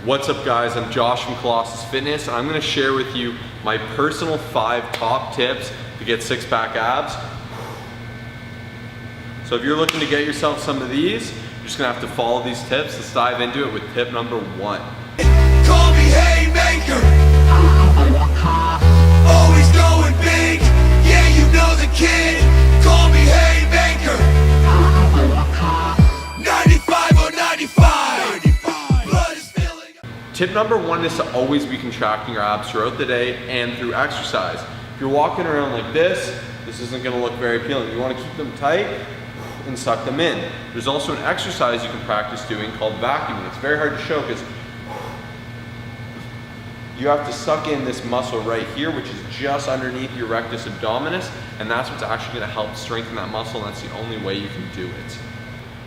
What's up guys, I'm Josh from Colossus Fitness. I'm gonna share with you my personal 5 top tips to get six-pack abs. So if you're looking to get yourself some of these, you're just gonna have to follow these tips. Let's dive into it with tip number 1. Call me Haymaker. Always going big. Yeah, you know the kid. Call me Haymaker. 95 or 95. Blood is filling. Tip number 1 is to always be contracting your abs throughout the day and through exercise. If you're walking around like this isn't gonna look very appealing. You wanna keep them tight and suck them in. There's also an exercise you can practice doing called vacuuming. It's very hard to show because you have to suck in this muscle right here, which is just underneath your rectus abdominis, and that's what's actually gonna help strengthen that muscle, and that's the only way you can do it.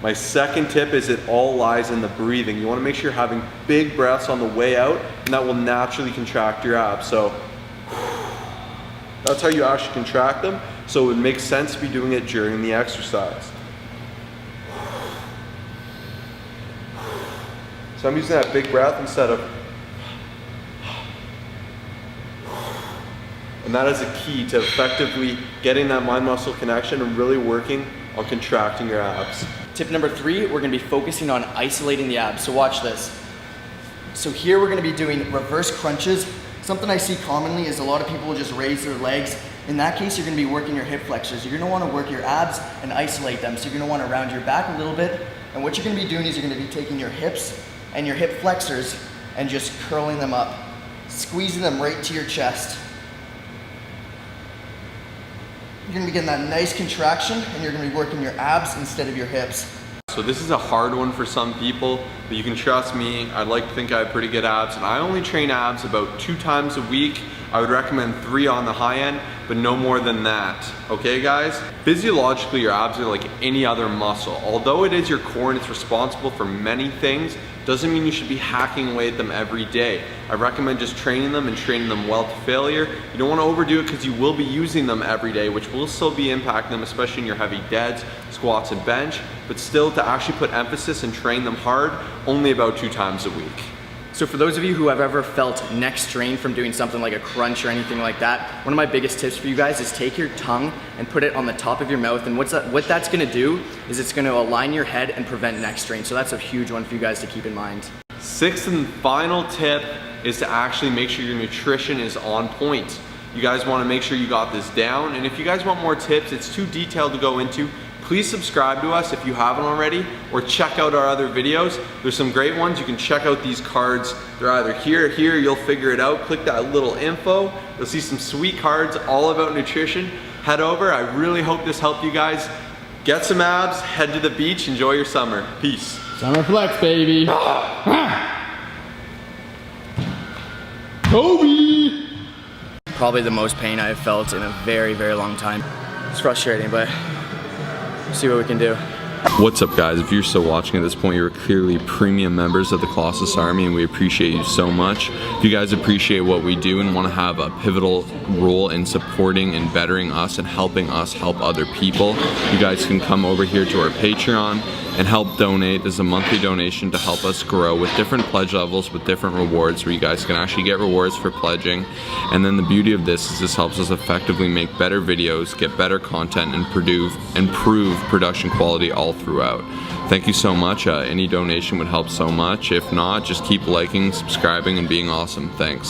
My second tip is it all lies in the breathing. You wanna make sure you're having big breaths on the way out, and that will naturally contract your abs. So that's how you actually contract them, so it would make sense to be doing it during the exercise. So I'm using that big breath instead of, and that is a key to effectively getting that mind-muscle connection and really working on contracting your abs. Tip number 3, we're gonna be focusing on isolating the abs. So watch this. So here we're gonna be doing reverse crunches. Something I see commonly is a lot of people will just raise their legs. In that case, you're gonna be working your hip flexors. You're gonna wanna work your abs and isolate them. So you're gonna wanna round your back a little bit. And what you're gonna be doing is you're gonna be taking your hips and your hip flexors and just curling them up, squeezing them right to your chest. You're gonna be getting that nice contraction and you're gonna be working your abs instead of your hips. So this is a hard one for some people, but you can trust me, I'd like to think I have pretty good abs, and I only train abs about 2 times a week. I would recommend 3 on the high end, but no more than that. Okay guys? Physiologically, your abs are like any other muscle. Although it is your core and it's responsible for many things, doesn't mean you should be hacking away at them every day. I recommend just training them and training them well to failure. You don't want to overdo it because you will be using them every day, which will still be impacting them, especially in your heavy deads, squats, and bench, but still to actually put emphasis and train them hard, only about 2 times a week. So for those of you who have ever felt neck strain from doing something like a crunch or anything like that, one of my biggest tips for you guys is take your tongue and put it on the top of your mouth, and what that's gonna do is it's gonna align your head and prevent neck strain. So that's a huge one for you guys to keep in mind. 6th and final tip is to actually make sure your nutrition is on point. You guys wanna make sure you got this down, and if you guys want more tips, it's too detailed to go into, please subscribe to us if you haven't already, or check out our other videos. There's some great ones. You can check out these cards. They're either here or here, you'll figure it out. Click that little info. You'll see some sweet cards all about nutrition. Head over. I really hope this helped you guys. Get some abs, head to the beach, enjoy your summer. Peace. Summer flex, baby. Kobe! Probably the most pain I've felt in a very, very long time. It's frustrating, but see what we can do. What's up guys, if you're still watching at this point, you're clearly premium members of the Colossus Army and we appreciate you so much. If you guys appreciate what we do and want to have a pivotal role in supporting and bettering us and helping us help other people, you guys can come over here to our Patreon and help donate. There's a monthly donation to help us grow with different pledge levels with different rewards where you guys can actually get rewards for pledging. And then the beauty of this is this helps us effectively make better videos, get better content, and improve production quality all throughout. Thank you so much. Any donation would help so much. If not, just keep liking, subscribing, and being awesome. Thanks.